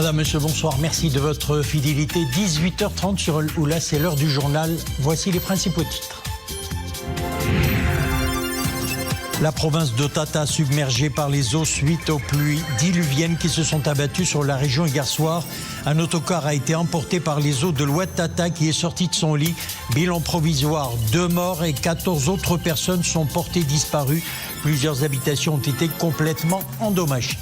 Madame, monsieur, bonsoir. Merci de votre fidélité. 18h30 sur Oula, c'est l'heure du journal. Voici les principaux titres. La province de Tata submergée par les eaux suite aux pluies diluviennes qui se sont abattues sur la région hier soir. Un autocar a été emporté par les eaux de l'Oued Tata qui est sorti de son lit. Bilan provisoire, 2 morts et 14 autres personnes sont portées disparues. Plusieurs habitations ont été complètement endommagées.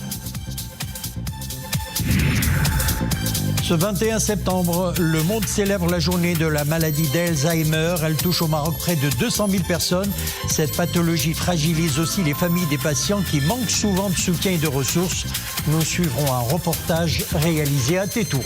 Ce 21 septembre, le monde célèbre la journée de la maladie d'Alzheimer. Elle touche au Maroc près de 200 000 personnes. Cette pathologie fragilise aussi les familles des patients qui manquent souvent de soutien et de ressources. Nous suivrons un reportage réalisé à Tétouan.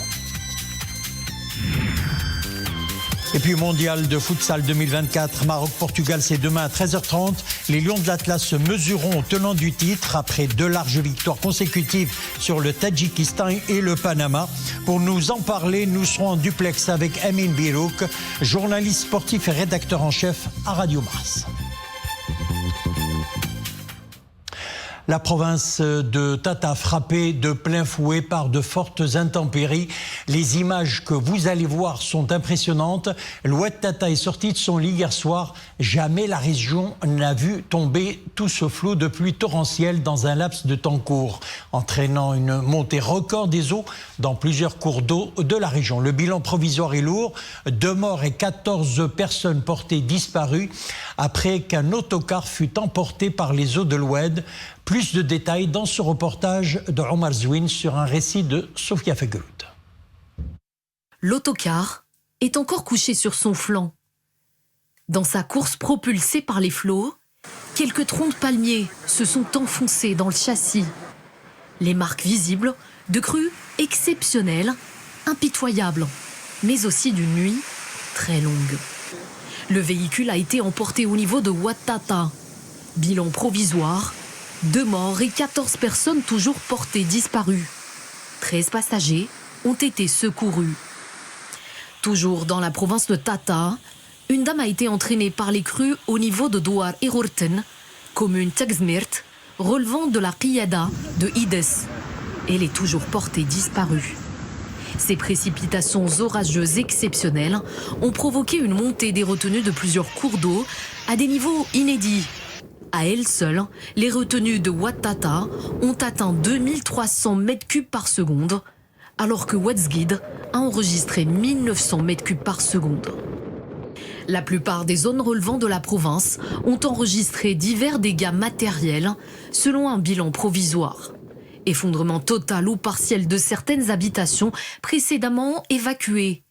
Et puis mondial de futsal 2024, Maroc-Portugal, c'est demain à 13h30. Les Lions de l'Atlas se mesureront au tenant du titre après 2 larges victoires consécutives sur le Tadjikistan et le Panama. Pour nous en parler, nous serons en duplex avec Amin Birouk, journaliste sportif et rédacteur en chef à Radio Mars. La province de Tata frappée de plein fouet par de fortes intempéries. Les images que vous allez voir sont impressionnantes. L'Oued Tata est sorti de son lit hier soir. Jamais la région n'a vu tomber tout ce flot de pluie torrentielle dans un laps de temps court, entraînant une montée record des eaux dans plusieurs cours d'eau de la région. Le bilan provisoire est lourd. 2 morts et 14 personnes portées disparues après qu'un autocar fut emporté par les eaux de l'Oued. Plus de détails dans ce reportage de Omar Zouine sur un récit de Sofia Fegelout. L'autocar est encore couché sur son flanc. Dans sa course propulsée par les flots, quelques troncs de palmiers se sont enfoncés dans le châssis. Les marques visibles de crues exceptionnelles, impitoyables, mais aussi d'une nuit très longue. Le véhicule a été emporté au niveau de Oued Tata. Bilan provisoire, 2 morts et 14 personnes toujours portées disparues. 13 passagers ont été secourus. Toujours dans la province de Tata, une dame a été entraînée par les crues au niveau de Douar et Rourten, commune Taxmirt, relevant de la Qiyada de Ides. Elle est toujours portée disparue. Ces précipitations orageuses exceptionnelles ont provoqué une montée des retenues de plusieurs cours d'eau à des niveaux inédits. À elles seules, les retenues de Oued Tata ont atteint 2300 mètres cubes par seconde, alors que Oued a enregistré 1900 mètres cubes par seconde. La plupart des zones relevant de la province ont enregistré divers dégâts matériels, selon un bilan provisoire. Effondrement total ou partiel de certaines habitations précédemment évacuées.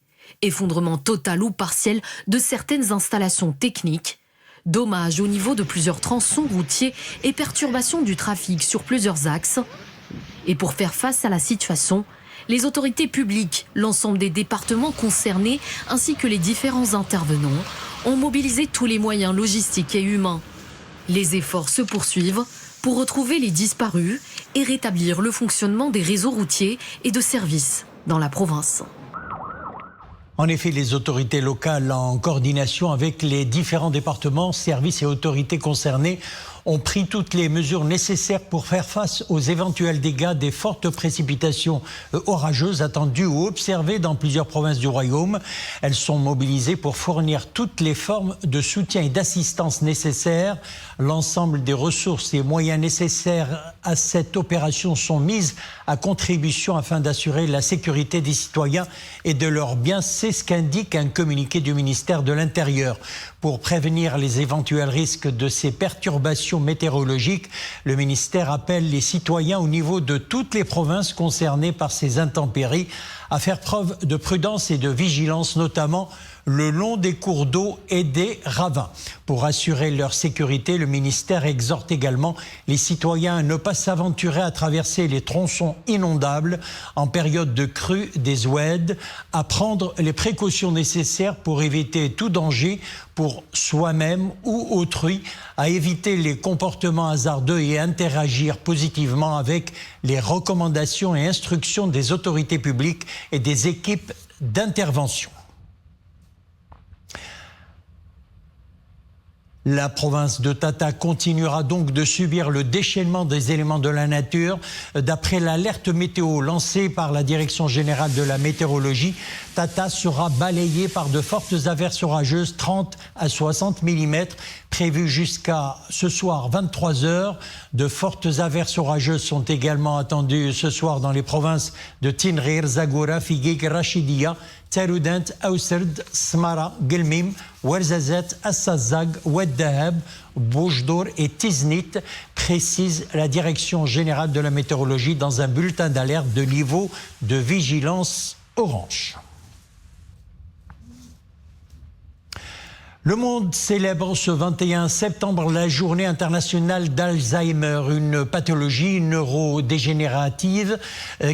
Effondrement total ou partiel de certaines installations techniques. Dommages au niveau de plusieurs tronçons routiers et perturbations du trafic sur plusieurs axes. Et pour faire face à la situation, les autorités publiques, l'ensemble des départements concernés ainsi que les différents intervenants ont mobilisé tous les moyens logistiques et humains. Les efforts se poursuivent pour retrouver les disparus et rétablir le fonctionnement des réseaux routiers et de services dans la province. En effet, les autorités locales, en coordination avec les différents départements, services et autorités concernés, ont pris toutes les mesures nécessaires pour faire face aux éventuels dégâts des fortes précipitations orageuses attendues ou observées dans plusieurs provinces du royaume. Elles sont mobilisées pour fournir toutes les formes de soutien et d'assistance nécessaires. L'ensemble des ressources et moyens nécessaires à cette opération sont mises à contribution afin d'assurer la sécurité des citoyens et de leurs biens. C'est ce qu'indique un communiqué du ministère de l'Intérieur. Pour prévenir les éventuels risques de ces perturbations météorologiques, le ministère appelle les citoyens au niveau de toutes les provinces concernées par ces intempéries à faire preuve de prudence et de vigilance, notamment le long des cours d'eau et des ravins. Pour assurer leur sécurité, le ministère exhorte également les citoyens à ne pas s'aventurer à traverser les tronçons inondables en période de crue des Oued, à prendre les précautions nécessaires pour éviter tout danger pour soi-même ou autrui, à éviter les comportements hasardeux et interagir positivement avec les recommandations et instructions des autorités publiques et des équipes d'intervention. La province de Tata continuera donc de subir le déchaînement des éléments de la nature. D'après l'alerte météo lancée par la Direction générale de la météorologie, Tata sera balayée par de fortes averses orageuses, 30 à 60 mm, prévues jusqu'à ce soir 23h. De fortes averses orageuses sont également attendues ce soir dans les provinces de Tinrir, Zagora, Figuig, Rachidia, Taroudant, Aousserd, Smara, Gelmim, Ouarzazate, Assazag, Oued Dahab, Boujdour et Tiznit, précise la Direction générale de la météorologie dans un bulletin d'alerte de niveau de vigilance orange. Le monde célèbre ce 21 septembre la journée internationale d'Alzheimer, une pathologie neurodégénérative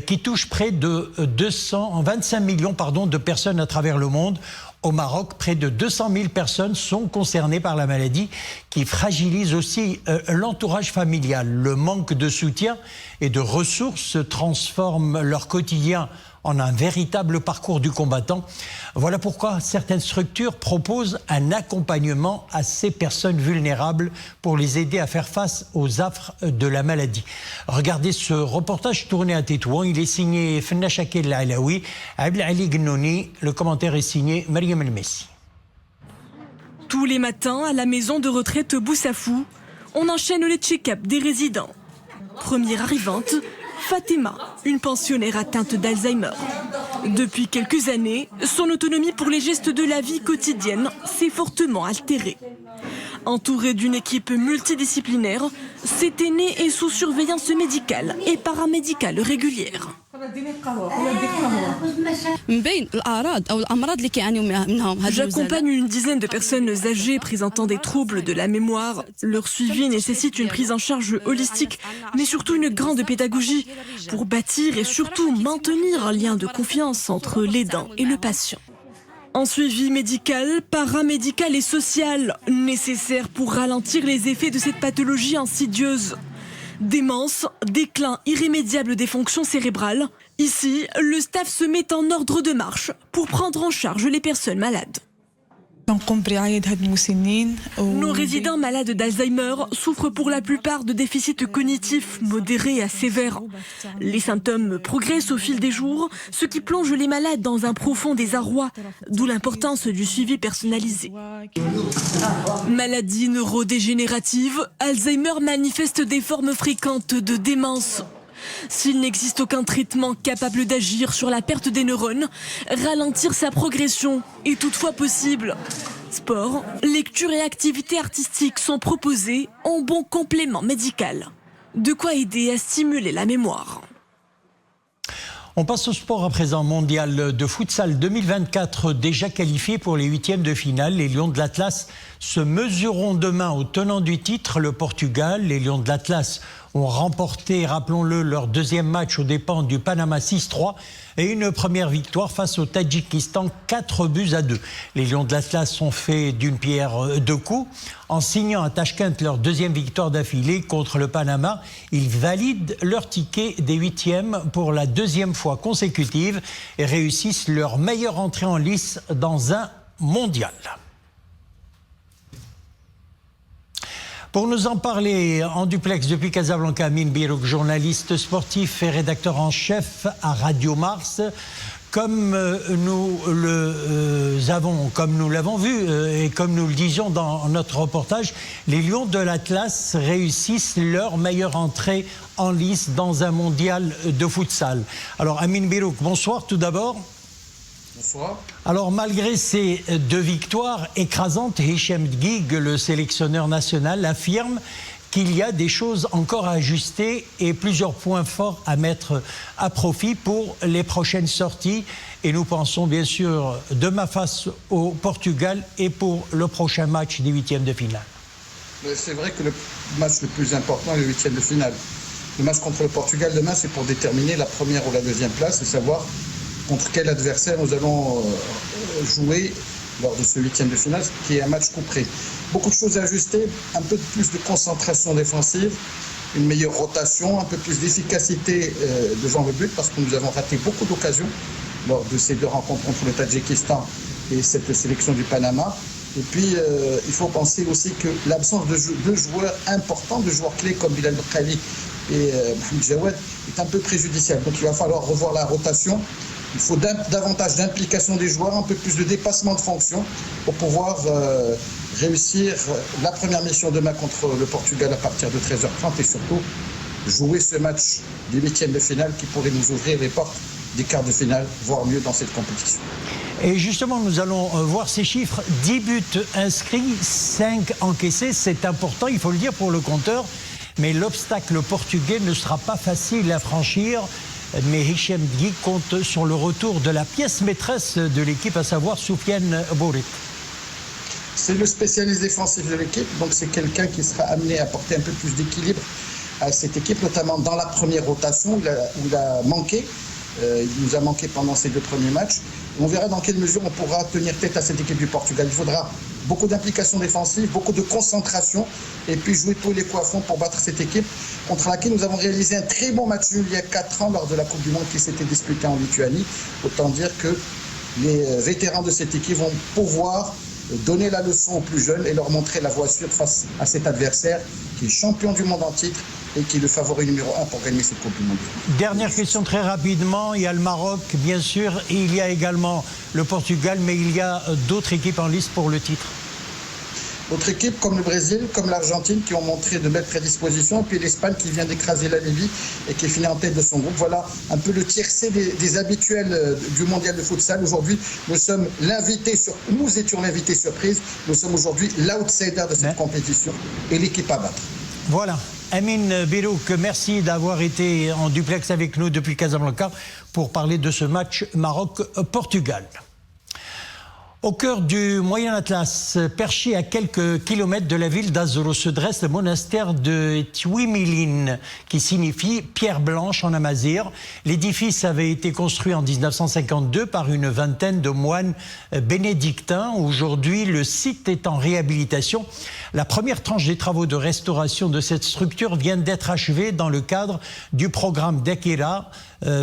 qui touche près de 25 millions de personnes à travers le monde. Au Maroc, près de 200 000 personnes sont concernées par la maladie qui fragilise aussi l'entourage familial. Le manque de soutien et de ressources transforme leur quotidien en un véritable parcours du combattant. Voilà pourquoi certaines structures proposent un accompagnement à ces personnes vulnérables pour les aider à faire face aux affres de la maladie. Regardez ce reportage tourné à Tétouan. Il est signé Fenna Shakil Alaoui, Abdel Ali Gnouni. Le commentaire est signé Mariam El Messi. Tous les matins, à la maison de retraite Boussafou, on enchaîne les check-up des résidents. Première arrivante, Fatima, une pensionnaire atteinte d'Alzheimer. Depuis quelques années, son autonomie pour les gestes de la vie quotidienne s'est fortement altérée. Entourée d'une équipe multidisciplinaire, cette aînée est sous surveillance médicale et paramédicale régulière. J'accompagne une dizaine de personnes âgées présentant des troubles de la mémoire. Leur suivi nécessite une prise en charge holistique, mais surtout une grande pédagogie pour bâtir et surtout maintenir un lien de confiance entre l'aidant et le patient. Un suivi médical, paramédical et social, nécessaire pour ralentir les effets de cette pathologie insidieuse. Démence, déclin irrémédiable des fonctions cérébrales. Ici, le staff se met en ordre de marche pour prendre en charge les personnes malades. Nos résidents malades d'Alzheimer souffrent pour la plupart de déficits cognitifs modérés à sévères. Les symptômes progressent au fil des jours, ce qui plonge les malades dans un profond désarroi, d'où l'importance du suivi personnalisé. Maladie neurodégénérative, Alzheimer manifeste des formes fréquentes de démence. S'il n'existe aucun traitement capable d'agir sur la perte des neurones, ralentir sa progression est toutefois possible. Sport, lecture et activités artistiques sont proposés en bon complément médical. De quoi aider à stimuler la mémoire. On passe au sport à présent. Mondial de futsal 2024 déjà qualifié pour les huitièmes de finale. Les Lions de l'Atlas se mesureront demain au tenant du titre, le Portugal. Les Lions de l'Atlas ont remporté, rappelons-le, leur deuxième match aux dépens du Panama 6-3 et une première victoire face au Tadjikistan 4-2. Les Lions de l'Atlas ont fait d'une pierre deux coups. En signant à Tashkent leur deuxième victoire d'affilée contre le Panama, ils valident leur ticket des huitièmes pour la deuxième fois consécutive et réussissent leur meilleure entrée en lice dans un mondial. Pour nous en parler en duplex depuis Casablanca, Amine Birouk, journaliste sportif et rédacteur en chef à Radio Mars. Comme nous l'avons vu et comme nous le disions dans notre reportage, les Lions de l'Atlas réussissent leur meilleure entrée en lice dans un mondial de futsal. Alors Amine Birouk, bonsoir tout d'abord. Bonsoir. Alors malgré ces deux victoires écrasantes, Hicham Dguig, le sélectionneur national, affirme qu'il y a des choses encore à ajuster et plusieurs points forts à mettre à profit pour les prochaines sorties. Et nous pensons bien sûr demain face au Portugal et pour le prochain match des huitièmes de finale. C'est vrai que le match le plus important est le huitième de finale. Le match contre le Portugal demain, c'est pour déterminer la première ou la deuxième place et savoir contre quel adversaire nous allons jouer lors de ce huitième de finale, qui est un match coup près. Beaucoup de choses à ajuster, un peu plus de concentration défensive, une meilleure rotation, un peu plus d'efficacité devant le but, parce que nous avons raté beaucoup d'occasions lors de ces deux rencontres contre le Tadjikistan et cette sélection du Panama. Et puis, il faut penser aussi que l'absence de deux joueurs importants, de joueurs clés comme Bilal Khali et Mohamed Jawad est un peu préjudiciable. Donc, il va falloir revoir la rotation. Il faut davantage d'implication des joueurs, un peu plus de dépassement de fonction pour pouvoir réussir la première mission demain contre le Portugal à partir de 13h30 et surtout jouer ce match des huitièmes de finale qui pourrait nous ouvrir les portes des quarts de finale, voire mieux dans cette compétition. Et justement, nous allons voir ces chiffres. 10 buts inscrits, 5 encaissés, c'est important, il faut le dire pour le compteur. Mais l'obstacle portugais ne sera pas facile à franchir. Mais Hichem Guy compte sur le retour de la pièce maîtresse de l'équipe, à savoir Soufiane Bourrit. C'est le spécialiste défensif de l'équipe, donc c'est quelqu'un qui sera amené à apporter un peu plus d'équilibre à cette équipe, notamment dans la première rotation où il a manqué. Il nous a manqué pendant ces 2 premiers matchs. On verra dans quelle mesure on pourra tenir tête à cette équipe du Portugal. Il faudra beaucoup d'implication défensive, beaucoup de concentration et puis jouer tous les coups à fond pour battre cette équipe contre laquelle nous avons réalisé un très bon match nul il y a 4 ans lors de la Coupe du Monde qui s'était disputée en Lituanie. Autant dire que les vétérans de cette équipe vont pouvoir donner la leçon aux plus jeunes et leur montrer la voie sûre face à cet adversaire qui est champion du monde en titre et qui est le favori numéro 1 pour gagner cette Coupe du Monde. Dernière question très rapidement, il y a le Maroc bien sûr, et il y a également le Portugal, mais il y a d'autres équipes en lice pour le titre. D'autres équipes comme le Brésil, comme l'Argentine qui ont montré de belles prédispositions, et puis l'Espagne qui vient d'écraser la Libye et qui est finie en tête de son groupe. Voilà un peu le tiercé des habituels du mondial de futsal. Aujourd'hui, nous étions l'invité surprise. Nous sommes aujourd'hui l'outsider de cette compétition et l'équipe à battre. Voilà. Amine Bellouk, merci d'avoir été en duplex avec nous depuis Casablanca pour parler de ce match Maroc-Portugal. Au cœur du Moyen Atlas, perché à quelques kilomètres de la ville d'Azoro, se dresse le monastère de Tiouimiline, qui signifie pierre blanche en amazigh. L'édifice avait été construit en 1952 par une vingtaine de moines bénédictins. Aujourd'hui, le site est en réhabilitation. La première tranche des travaux de restauration de cette structure vient d'être achevée dans le cadre du programme d'Ekira,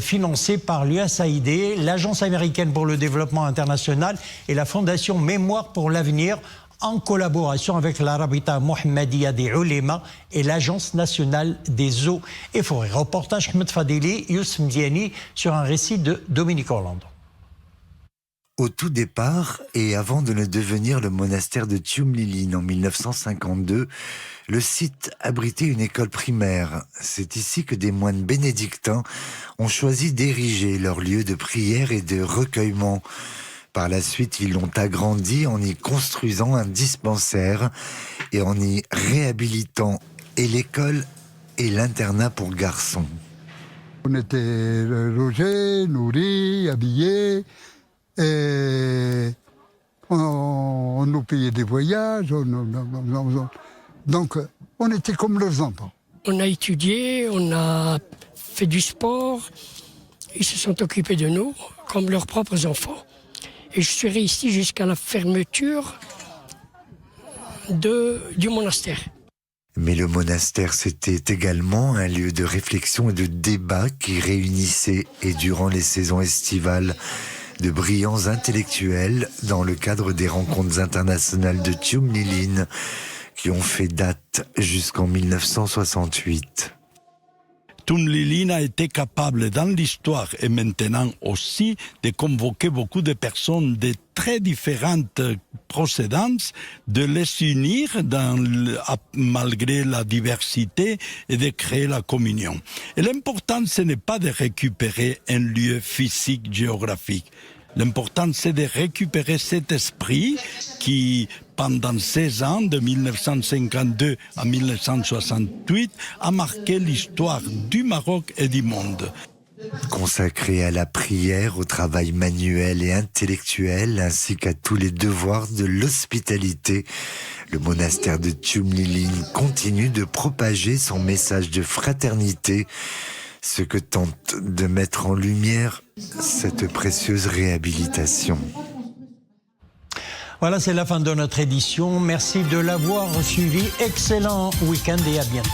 financé par l'USAID, l'Agence américaine pour le développement international et la Fondation Mémoire pour l'avenir, en collaboration avec la Rabita Mohammedia des Ulema et l'Agence nationale des eaux et forêts. Reportage Ahmed Fadeli, Youssef Mdiani sur un récit de Dominique Orlando. Au tout départ, et avant de ne devenir le monastère de Tiouimiline en 1952, le site abritait une école primaire. C'est ici que des moines bénédictins ont choisi d'ériger leur lieu de prière et de recueillement. Par la suite, ils l'ont agrandi en y construisant un dispensaire et en y réhabilitant et l'école et l'internat pour garçons. On était logés, nourris, habillés. Et on nous payait des voyages, donc on était comme leurs enfants. On a étudié, on a fait du sport, ils se sont occupés de nous comme leurs propres enfants. Et je serai ici jusqu'à la fermeture du monastère. Mais le monastère, c'était également un lieu de réflexion et de débat qui réunissait, et durant les saisons estivales, de brillants intellectuels dans le cadre des rencontres internationales de Tiouimiline qui ont fait date jusqu'en 1968. Tiouimiline a été capable dans l'histoire et maintenant aussi de convoquer beaucoup de personnes de très différentes procédances, de les unir malgré la diversité et de créer la communion. Et l'important, ce n'est pas de récupérer un lieu physique, géographique. L'important, c'est de récupérer cet esprit qui, pendant 16 ans, de 1952 à 1968, a marqué l'histoire du Maroc et du monde. Consacré à la prière, au travail manuel et intellectuel, ainsi qu'à tous les devoirs de l'hospitalité, le monastère de Tiouimiline continue de propager son message de fraternité, ce que tente de mettre en lumière cette précieuse réhabilitation. Voilà, c'est la fin de notre édition. Merci de l'avoir suivi. Excellent week-end et à bientôt.